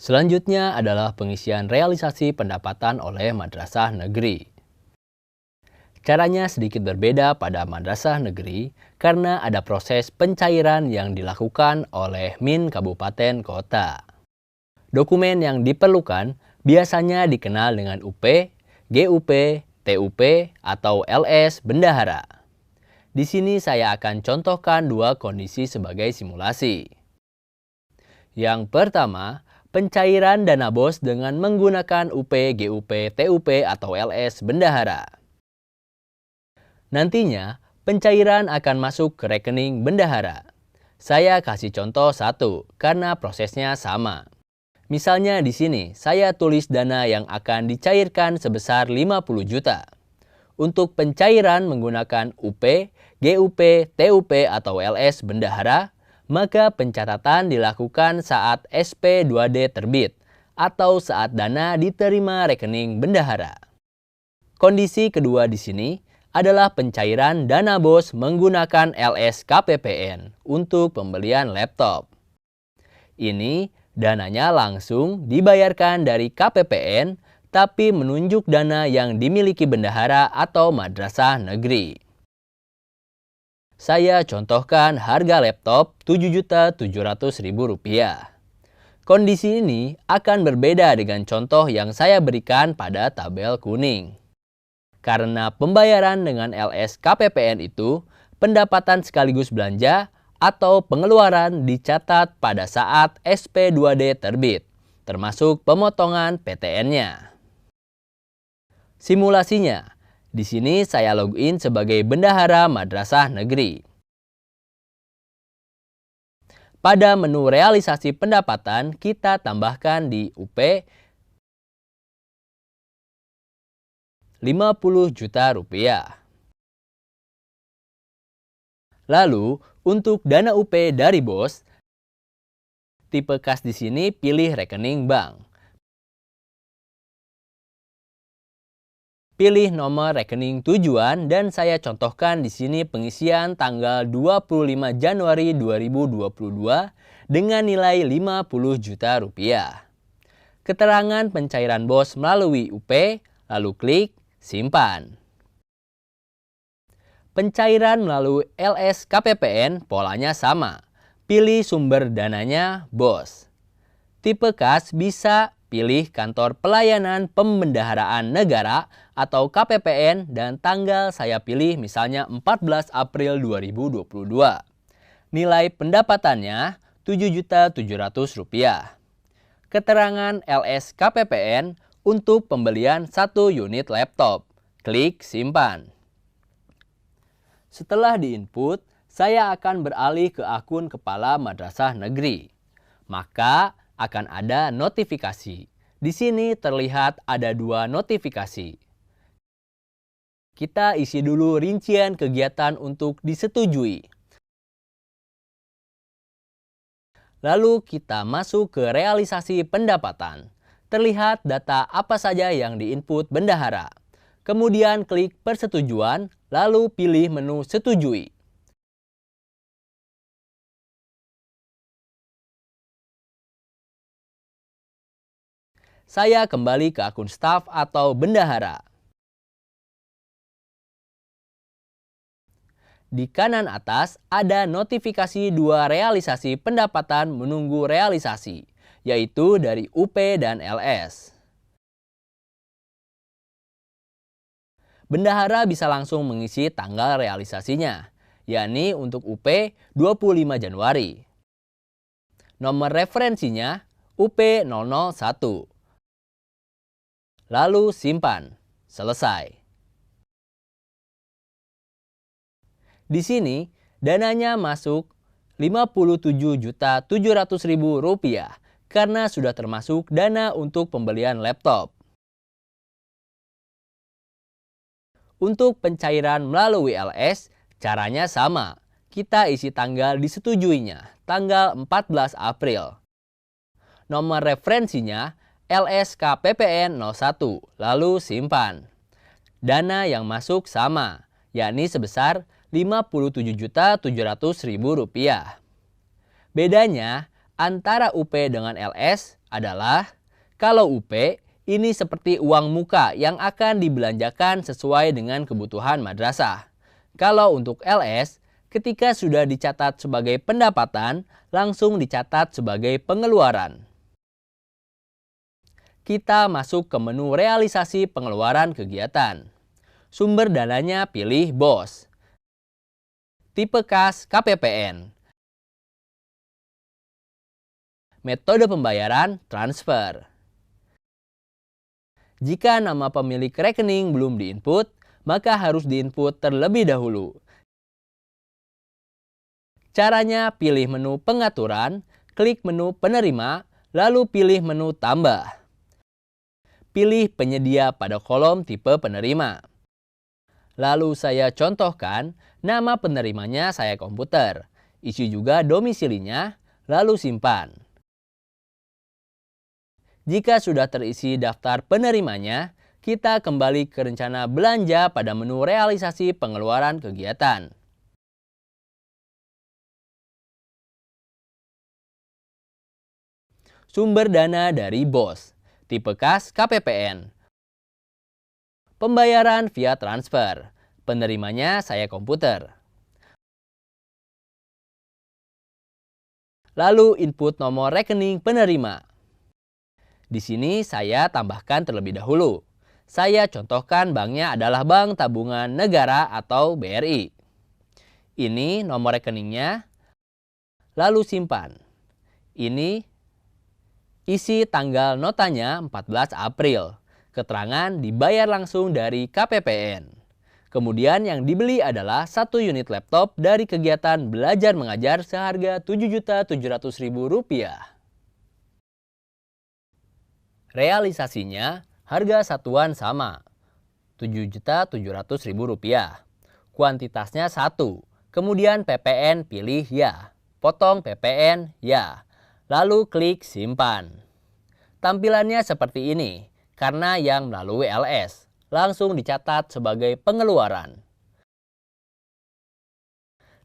Selanjutnya adalah pengisian realisasi pendapatan oleh madrasah negeri. Caranya sedikit berbeda pada madrasah negeri karena ada proses pencairan yang dilakukan oleh Min Kabupaten Kota. Dokumen yang diperlukan biasanya dikenal dengan UP, GUP, TUP, atau LS Bendahara. Di sini saya akan contohkan dua kondisi sebagai simulasi. Yang pertama, pencairan dana BOS dengan menggunakan UP, GUP, TUP, atau LS Bendahara. Nantinya, pencairan akan masuk ke rekening bendahara. Saya kasih contoh satu, karena prosesnya sama. Misalnya di sini, saya tulis dana yang akan dicairkan sebesar 50 juta. Untuk pencairan menggunakan UP, GUP, TUP, atau LS bendahara, maka pencatatan dilakukan saat SP2D terbit, atau saat dana diterima rekening bendahara. Kondisi kedua di sini adalah pencairan dana BOS menggunakan LS KPPN untuk pembelian laptop. Ini dananya langsung dibayarkan dari KPPN tapi menunjuk dana yang dimiliki bendahara atau madrasah negeri. Saya contohkan harga laptop Rp7.700.000. Kondisi ini akan berbeda dengan contoh yang saya berikan pada tabel kuning. Karena pembayaran dengan LS KPPN itu pendapatan sekaligus belanja atau pengeluaran dicatat pada saat SP2D terbit, termasuk pemotongan PTN-nya. Simulasinya, di sini saya login sebagai bendahara madrasah negeri. Pada menu realisasi pendapatan, kita tambahkan di UP 50 juta rupiah. Lalu, untuk dana UP dari BOS, tipe kas di sini pilih rekening bank. Pilih nomor rekening tujuan dan saya contohkan di sini pengisian tanggal 25 Januari 2022 dengan nilai 50 juta rupiah. Keterangan pencairan BOS melalui UP, lalu klik simpan. Pencairan melalui LS KPPN polanya sama. Pilih sumber dananya BOS. Tipe kas bisa pilih kantor pelayanan pembendaharaan negara atau KPPN dan tanggal saya pilih misalnya 14 April 2022. Nilai pendapatannya Rp7.700.000. Keterangan LS KPPN untuk pembelian 1 unit laptop. Klik simpan. Setelah diinput, saya akan beralih ke akun kepala madrasah negeri. Maka akan ada notifikasi. Di sini terlihat ada 2 notifikasi. Kita isi dulu rincian kegiatan untuk disetujui. Lalu kita masuk ke realisasi pendapatan. Terlihat data apa saja yang diinput bendahara. Kemudian klik persetujuan, lalu pilih menu setujui. Saya kembali ke akun staf atau bendahara. Di kanan atas ada notifikasi 2 realisasi pendapatan menunggu realisasi, yaitu dari UP dan LS. Bendahara bisa langsung mengisi tanggal realisasinya, yakni untuk UP 25 Januari. Nomor referensinya UP 001. Lalu simpan. Selesai. Di sini dananya masuk Rp57.700.000 karena sudah termasuk dana untuk pembelian laptop. Untuk pencairan melalui LS, caranya sama. Kita isi tanggal disetujuinya, tanggal 14 April. Nomor referensinya LSKPPN 01, lalu simpan. Dana yang masuk sama, yakni sebesar Rp57.700.000. Bedanya antara UP dengan LS, adalah kalau UP ini seperti uang muka yang akan dibelanjakan sesuai dengan kebutuhan madrasah. Kalau untuk LS, ketika sudah dicatat sebagai pendapatan, langsung dicatat sebagai pengeluaran. Kita masuk ke menu realisasi pengeluaran kegiatan. Sumber dananya pilih BOS. Tipe kas KPPN. Metode pembayaran transfer. Jika nama pemilik rekening belum diinput, maka harus diinput terlebih dahulu. Caranya pilih menu pengaturan, klik menu penerima, lalu pilih menu tambah. Pilih penyedia pada kolom tipe penerima. Lalu saya contohkan, nama penerimanya saya komputer. Isi juga domisilinya, lalu simpan. Jika sudah terisi daftar penerimanya, kita kembali ke rencana belanja pada menu realisasi pengeluaran kegiatan. Sumber dana dari BOS, tipe kas KPPN. Pembayaran via transfer, penerimanya saya komputer. Lalu input nomor rekening penerima. Di sini saya tambahkan terlebih dahulu. Saya contohkan banknya adalah Bank Tabungan Negara atau BRI. Ini nomor rekeningnya, lalu simpan. Ini isi tanggal notanya 14 April. Keterangan dibayar langsung dari KPPN. Kemudian yang dibeli adalah 1 unit laptop dari kegiatan belajar mengajar seharga Rp7.700.000. Realisasinya harga satuan sama, Rp7.700.000. Kuantitasnya 1, kemudian PPN pilih ya, potong PPN ya, lalu klik simpan. Tampilannya seperti ini, karena yang melalui LS, langsung dicatat sebagai pengeluaran.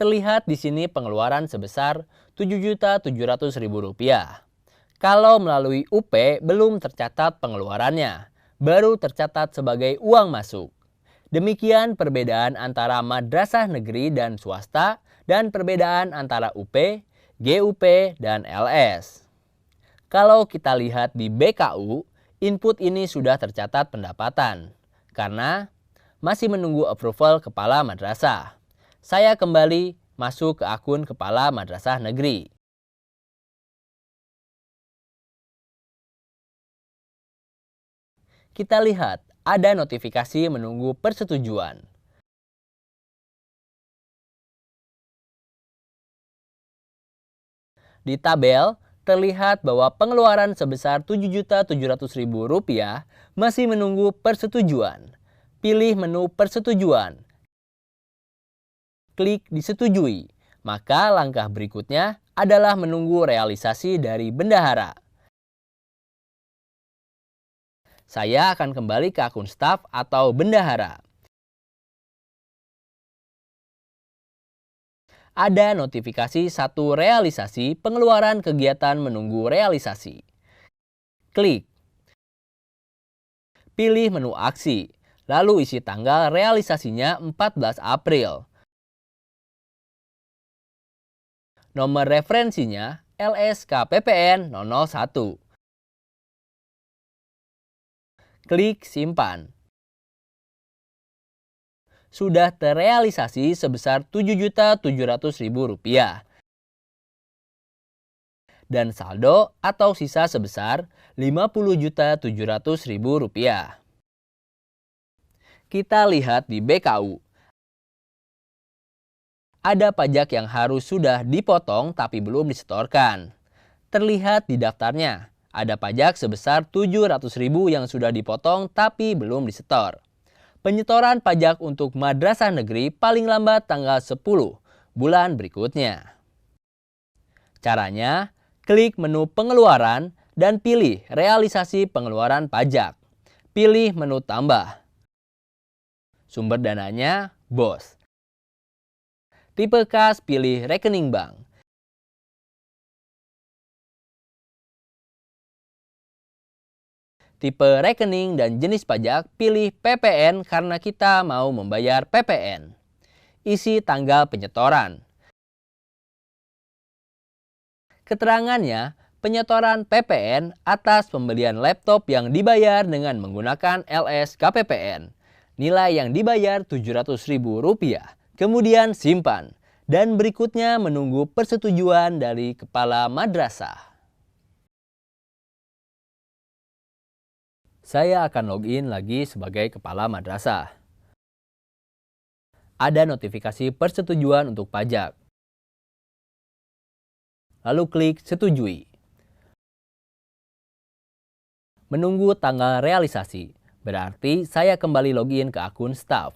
Terlihat di sini pengeluaran sebesar Rp7.700.000. Kalau melalui UP belum tercatat pengeluarannya, baru tercatat sebagai uang masuk. Demikian perbedaan antara madrasah negeri dan swasta dan perbedaan antara UP, GUP, dan LS. Kalau kita lihat di BKU, input ini sudah tercatat pendapatan, karena masih menunggu approval kepala madrasah. Saya kembali masuk ke akun kepala madrasah negeri. Kita lihat ada notifikasi menunggu persetujuan. Di tabel, terlihat bahwa pengeluaran sebesar Rp7.700.000 masih menunggu persetujuan. Pilih menu persetujuan. Klik disetujui. Maka langkah berikutnya adalah menunggu realisasi dari bendahara. Saya akan kembali ke akun staf atau bendahara. Ada notifikasi 1 realisasi pengeluaran kegiatan menunggu realisasi. Klik. Pilih menu aksi, lalu isi tanggal realisasinya 14 April. Nomor referensinya LSKPPN 001. Klik simpan. Sudah terrealisasi sebesar Rp7.700.000. Dan saldo atau sisa sebesar Rp50.700.000. Kita lihat di BKU. Ada pajak yang harus sudah dipotong tapi belum disetorkan. Terlihat di daftarnya. Ada pajak sebesar Rp700.000 yang sudah dipotong tapi belum disetor. Penyetoran pajak untuk madrasah negeri paling lambat tanggal 10 bulan berikutnya. Caranya, klik menu pengeluaran dan pilih realisasi pengeluaran pajak. Pilih menu tambah. Sumber dananya BOS. Tipe kas pilih rekening bank. Tipe rekening dan jenis pajak, pilih PPN karena kita mau membayar PPN. Isi tanggal penyetoran. Keterangannya, penyetoran PPN atas pembelian laptop yang dibayar dengan menggunakan LS KPPN. Nilai yang dibayar Rp700.000. Kemudian simpan. Dan berikutnya menunggu persetujuan dari kepala madrasah. Saya akan login lagi sebagai kepala madrasah. Ada notifikasi persetujuan untuk pajak. Lalu klik setujui. Menunggu tanggal realisasi, berarti saya kembali login ke akun staf.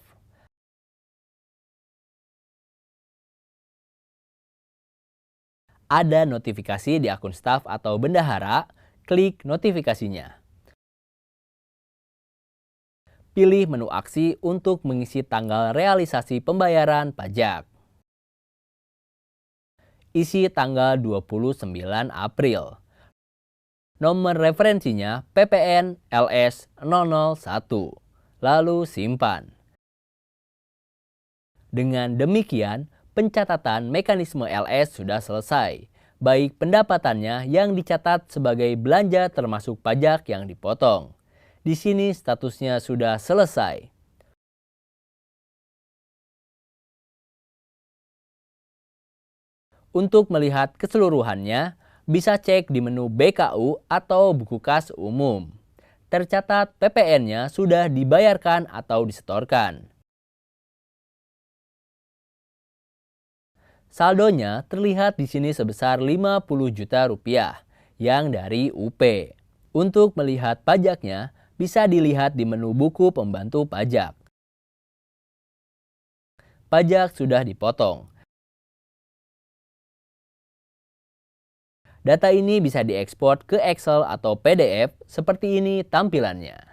Ada notifikasi di akun staf atau bendahara, klik notifikasinya. Pilih menu aksi untuk mengisi tanggal realisasi pembayaran pajak. Isi tanggal 29 April. Nomor referensinya PPN LS 001. Lalu simpan. Dengan demikian, pencatatan mekanisme LS sudah selesai. Baik pendapatannya yang dicatat sebagai belanja termasuk pajak yang dipotong. Di sini statusnya sudah selesai. Untuk melihat keseluruhannya, bisa cek di menu BKU atau buku kas umum. Tercatat PPN-nya sudah dibayarkan atau disetorkan. Saldonya terlihat di sini sebesar Rp50 juta yang dari UP. Untuk melihat pajaknya, bisa dilihat di menu buku pembantu pajak. Pajak sudah dipotong. Data ini bisa diekspor ke Excel atau PDF, seperti ini tampilannya.